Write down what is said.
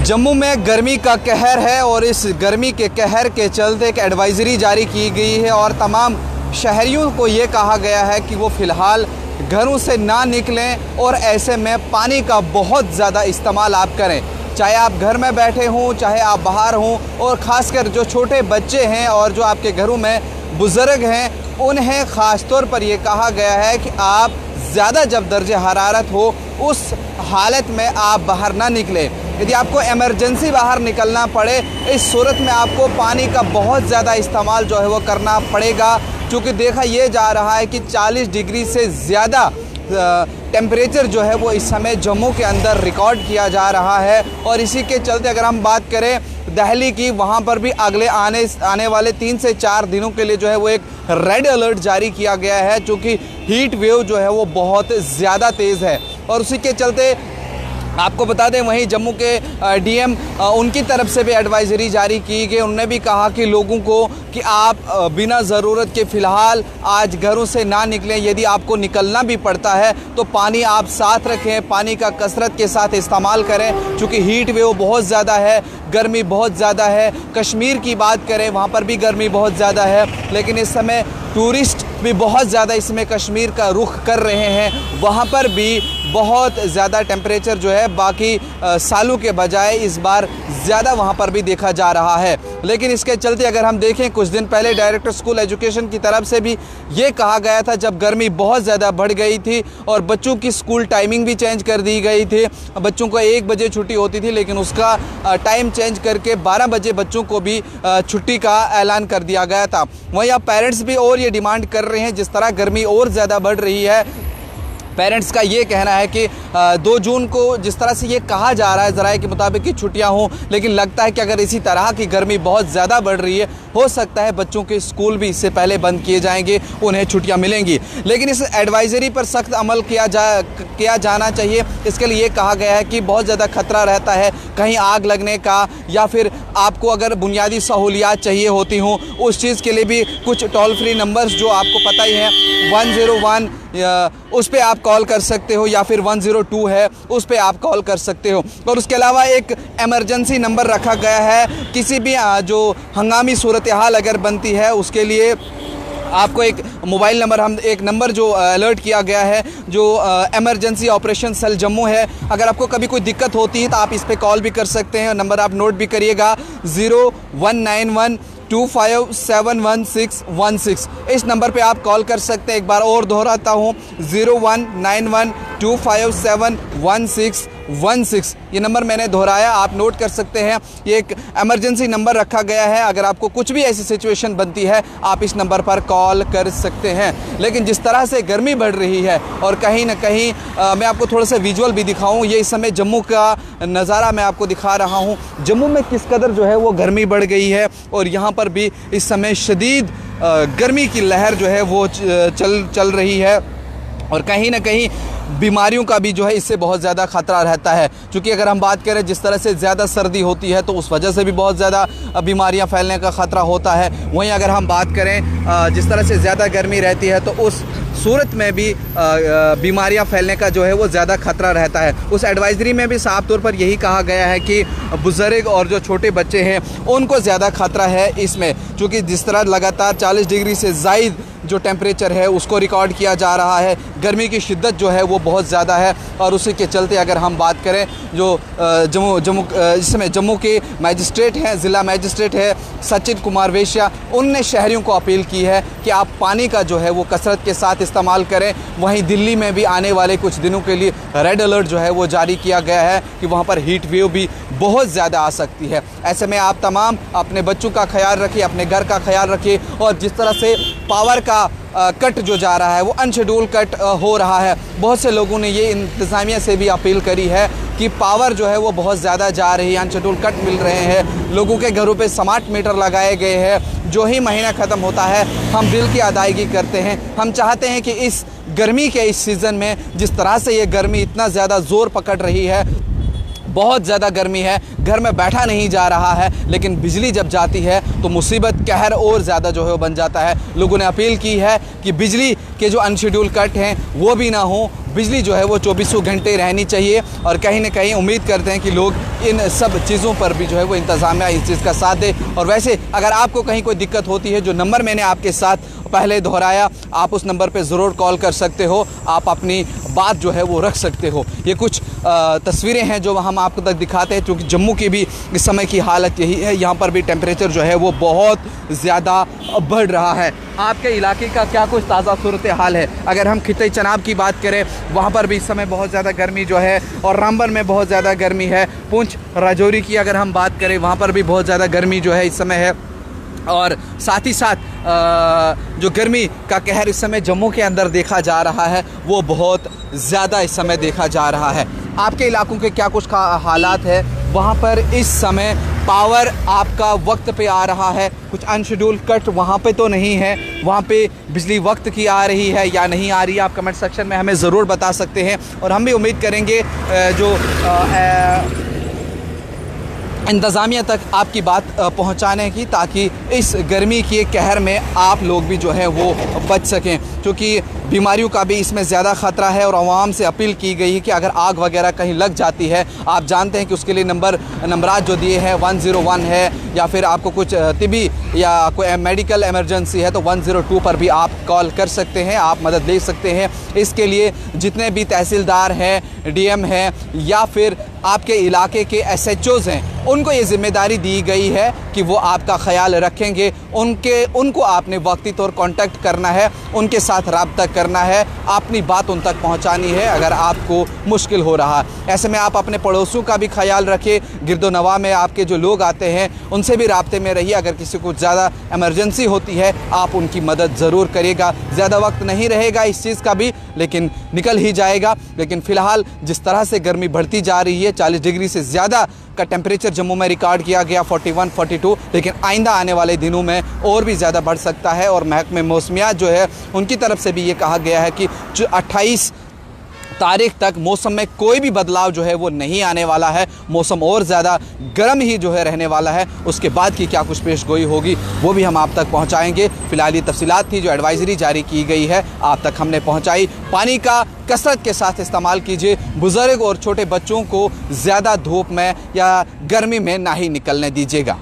जम्मू में गर्मी का कहर है और इस गर्मी के कहर के चलते एक एडवाइज़री जारी की गई है और तमाम शहरियों को ये कहा गया है कि वो फ़िलहाल घरों से ना निकलें और ऐसे में पानी का बहुत ज़्यादा इस्तेमाल आप करें, चाहे आप घर में बैठे हों चाहे आप बाहर हों। और ख़ासकर जो छोटे बच्चे हैं और जो आपके घरों में बुज़ुर्ग हैं उन्हें ख़ास तौर पर यह कहा गया है कि आप ज़्यादा जब दर्जे हरारत हो उस हालत में आप बाहर ना निकलें। यदि आपको इमरजेंसी बाहर निकलना पड़े, इस सूरत में आपको पानी का बहुत ज़्यादा इस्तेमाल जो है वो करना पड़ेगा, क्योंकि देखा ये जा रहा है कि 40 डिग्री से ज़्यादा टेम्परेचर जो है वो इस समय जम्मू के अंदर रिकॉर्ड किया जा रहा है। और इसी के चलते अगर हम बात करें दिल्ली की, वहाँ पर भी अगले आने वाले 3 से 4 दिनों के लिए जो है वो एक रेड अलर्ट जारी किया गया है, क्योंकि हीट वेव जो है वो बहुत ज़्यादा तेज़ है। और उसी के चलते आपको बता दें वहीं जम्मू के डीएम उनकी तरफ से भी एडवाइज़री जारी की गई। उन्होंने भी कहा कि लोगों को कि आप बिना ज़रूरत के फ़िलहाल आज घरों से ना निकलें। यदि आपको निकलना भी पड़ता है तो पानी आप साथ रखें, पानी का कसरत के साथ इस्तेमाल करें, क्योंकि हीट वेव बहुत ज़्यादा है, गर्मी बहुत ज़्यादा है। कश्मीर की बात करें वहाँ पर भी गर्मी बहुत ज़्यादा है, लेकिन इस समय टूरिस्ट भी बहुत ज़्यादा इसमें कश्मीर का रुख कर रहे हैं। वहाँ पर भी बहुत ज़्यादा टेम्परेचर जो है बाकी सालों के बजाय इस बार ज़्यादा वहाँ पर भी देखा जा रहा है। लेकिन इसके चलते अगर हम देखें कुछ दिन पहले डायरेक्टर स्कूल एजुकेशन की तरफ से भी ये कहा गया था, जब गर्मी बहुत ज़्यादा बढ़ गई थी और बच्चों की स्कूल टाइमिंग भी चेंज कर दी गई थी। बच्चों को 1 बजे छुट्टी होती थी, लेकिन उसका टाइम चेंज करके 12 बजे बच्चों को भी छुट्टी का ऐलान कर दिया गया था। वहीं अब पेरेंट्स भी और ये डिमांड कर रहे हैं, जिस तरह गर्मी और ज़्यादा बढ़ रही है, पेरेंट्स का ये कहना है कि 2 जून को जिस तरह से ये कहा जा रहा है ज़राए के मुताबिक कि छुट्टियां हों, लेकिन लगता है कि अगर इसी तरह की गर्मी बहुत ज़्यादा बढ़ रही है, हो सकता है बच्चों के स्कूल भी इससे पहले बंद किए जाएंगे, उन्हें छुट्टियां मिलेंगी। लेकिन इस एडवाइज़री पर सख्त अमल किया जाना चाहिए। इसके लिए ये कहा गया है कि बहुत ज़्यादा खतरा रहता है कहीं आग लगने का, या फिर आपको अगर बुनियादी सहूलियात चाहिए होती हों उस चीज़ के लिए भी कुछ टोल फ्री नंबर्स जो आपको पता ही है 101 उस पर आप कॉल कर सकते हो, या फिर 102 है उस पर आप कॉल कर सकते हो। और उसके अलावा एक इमरजेंसी नंबर रखा गया है, किसी भी जो हंगामी सूरत हाल अगर बनती है उसके लिए आपको एक मोबाइल नंबर एक नंबर जो अलर्ट किया गया है, जो इमरजेंसी ऑपरेशन सेल जम्मू है। अगर आपको कभी कोई दिक्कत होती है तो आप इस पर कॉल भी कर सकते हैं। नंबर आप नोट भी करिएगा 019125711616। इस नंबर पे आप कॉल कर सकते हैं। एक बार और दोहराता हूँ 019125711616। ये नंबर मैंने दोहराया, आप नोट कर सकते हैं। ये एक इमरजेंसी नंबर रखा गया है, अगर आपको कुछ भी ऐसी सिचुएशन बनती है आप इस नंबर पर कॉल कर सकते हैं। लेकिन जिस तरह से गर्मी बढ़ रही है और कहीं ना कहीं मैं आपको थोड़ा सा विजुअल भी दिखाऊं, ये इस समय जम्मू का नज़ारा मैं आपको दिखा रहा हूं। जम्मू में किस कदर जो है वो गर्मी बढ़ गई है और यहाँ पर भी इस समय शदीद गर्मी की लहर जो है वो चल रही है। और कहीं ना कहीं बीमारियों का भी जो है इससे बहुत ज़्यादा ख़तरा रहता है, क्योंकि अगर हम बात करें जिस तरह से ज़्यादा सर्दी होती है तो उस वजह से भी बहुत ज़्यादा बीमारियां फैलने का ख़तरा होता है। वहीं अगर हम बात करें जिस तरह से ज़्यादा गर्मी रहती है तो उस सूरत में भी बीमारियां फैलने का जो है वो ज़्यादा ख़तरा रहता है। उस एडवाइज़री में भी साफ तौर पर यही कहा गया है कि बुज़ुर्ग और जो छोटे बच्चे हैं उनको ज़्यादा ख़तरा है इसमें, क्योंकि जिस तरह लगातार 40 डिग्री से ज़ायद जो टेम्परेचर है उसको रिकॉर्ड किया जा रहा है, गर्मी की शिद्दत जो है वो बहुत ज़्यादा है। और उसी के चलते अगर हम बात करें जो इस समय जम्मू के मैजिस्ट्रेट हैं, ज़िला मैजिस्ट्रेट है सचिन कुमार वेश्या, उनने शहरियों को अपील की है कि आप पानी का जो है वो कसरत के साथ इस्तेमाल करें। वहीं दिल्ली में भी आने वाले कुछ दिनों के लिए रेड अलर्ट जो है वो जारी किया गया है कि वहाँ पर हीट वेव भी बहुत ज़्यादा आ सकती है। ऐसे में आप तमाम अपने बच्चों का ख्याल रखिए, अपने घर का ख्याल रखिए। और जिस तरह से पावर का कट जो जा रहा है वो अनशेड्यूल कट हो रहा है, बहुत से लोगों ने ये इंतज़ामिया से भी अपील करी है कि पावर जो है वो बहुत ज़्यादा जा रही है, अनशेड्यूल कट मिल रहे हैं। लोगों के घरों पे स्मार्ट मीटर लगाए गए हैं। जो ही महीना ख़त्म होता है हम बिल की अदायगी करते हैं। हम चाहते हैं कि इस गर्मी के इस सीज़न में जिस तरह से ये गर्मी इतना ज़्यादा ज़ोर पकड़ रही है, बहुत ज़्यादा गर्मी है, घर में बैठा नहीं जा रहा है, लेकिन बिजली जब जाती है तो मुसीबत कहर और ज़्यादा जो है वो बन जाता है। लोगों ने अपील की है कि बिजली के जो अनशेड्यूल कट हैं वो भी ना हो, बिजली जो है वो 24 घंटे रहनी चाहिए। और कहीं ना कहीं उम्मीद करते हैं कि लोग इन सब चीज़ों पर भी जो है वो इंतज़ामिया इस चीज़ का साथ दे। और वैसे अगर आपको कहीं कोई दिक्कत होती है, जो नंबर मैंने आपके साथ पहले दोहराया, आप उस नंबर पे ज़रूर कॉल कर सकते हो, आप अपनी बात जो है वो रख सकते हो। ये कुछ तस्वीरें हैं जो हम आपको तक दिखाते हैं, क्योंकि जम्मू की भी इस समय की हालत यही है। यहाँ पर भी टेम्परेचर जो है वो बहुत ज़्यादा बढ़ रहा है। आपके इलाके का क्या कुछ ताज़ा सूरत हाल है? अगर हम खिते चनाब की बात करें, वहाँ पर भी इस समय बहुत ज़्यादा गर्मी जो है, और रामबन में बहुत ज़्यादा गर्मी है। पुंछ राजौरी की अगर हम बात करें, वहाँ पर भी बहुत ज़्यादा गर्मी जो है इस समय है। और साथ ही साथ जो गर्मी का कहर इस समय जम्मू के अंदर देखा जा रहा है, वो बहुत ज़्यादा इस समय देखा जा रहा है। आपके इलाकों के क्या कुछ हालात है? वहाँ पर इस समय पावर आपका वक्त पे आ रहा है, कुछ अनशेड्यूल कट वहाँ पे तो नहीं है, वहाँ पे बिजली वक्त की आ रही है या नहीं आ रही है? आप कमेंट सेक्शन में हमें ज़रूर बता सकते हैं। और हम भी उम्मीद करेंगे जो इंतज़ामिया तक आपकी बात पहुंचाने की, ताकि इस गर्मी के कहर में आप लोग भी जो है वो बच सकें, क्योंकि बीमारियों का भी इसमें ज़्यादा ख़तरा है। और आवाम से अपील की गई है कि अगर आग वगैरह कहीं लग जाती है, आप जानते हैं कि उसके लिए नंबरात जो दिए हैं 101 है, या फिर आपको कुछ तिबी या कोई मेडिकल इमरजेंसी है तो 102 पर भी आप कॉल कर सकते हैं, आप मदद ले सकते हैं। इसके लिए जितने भी तहसीलदार हैं, डीएम हैं, या फिर आपके इलाके के एसएचओज़ हैं, उनको ये ज़िम्मेदारी दी गई है कि वो आपका ख्याल रखेंगे। उनको आपने वक्ती तौर कांटेक्ट करना है, उनके साथ रब्ता करना है, अपनी बात उन तक पहुंचानी है अगर आपको मुश्किल हो रहा है। ऐसे में आप अपने पड़ोसियों का भी ख्याल रखें, गिरदोनवा में आपके जो लोग आते हैं उनसे भी राब्ते में रहिए। अगर किसी को ज़्यादा इमरजेंसी होती है, आप उनकी मदद ज़रूर करिएगा। ज़्यादा वक्त नहीं रहेगा इस चीज़ का भी, लेकिन निकल ही जाएगा। लेकिन फ़िलहाल जिस तरह से गर्मी बढ़ती जा रही है, 40 डिग्री से ज़्यादा का टेम्परेचर जम्मू में रिकॉर्ड किया गया, 41, 42, लेकिन आइंदा आने वाले दिनों में और भी ज़्यादा बढ़ सकता है। और महकमे मौसमियात जो है उनकी तरफ से भी ये कहा गया है कि 28 तारीख तक मौसम में कोई भी बदलाव जो है वो नहीं आने वाला है। मौसम और ज़्यादा गर्म ही जो है रहने वाला है। उसके बाद की क्या कुछ पेशगोई होगी वो भी हम आप तक पहुंचाएंगे। फिलहाल ये तफसीलात थी जो एडवाइजरी जारी की गई है, आप तक हमने पहुंचाई। पानी का कसरत के साथ इस्तेमाल कीजिए। बुज़ुर्ग और छोटे बच्चों को ज़्यादा धूप में या गर्मी में ना ही निकलने दीजिएगा।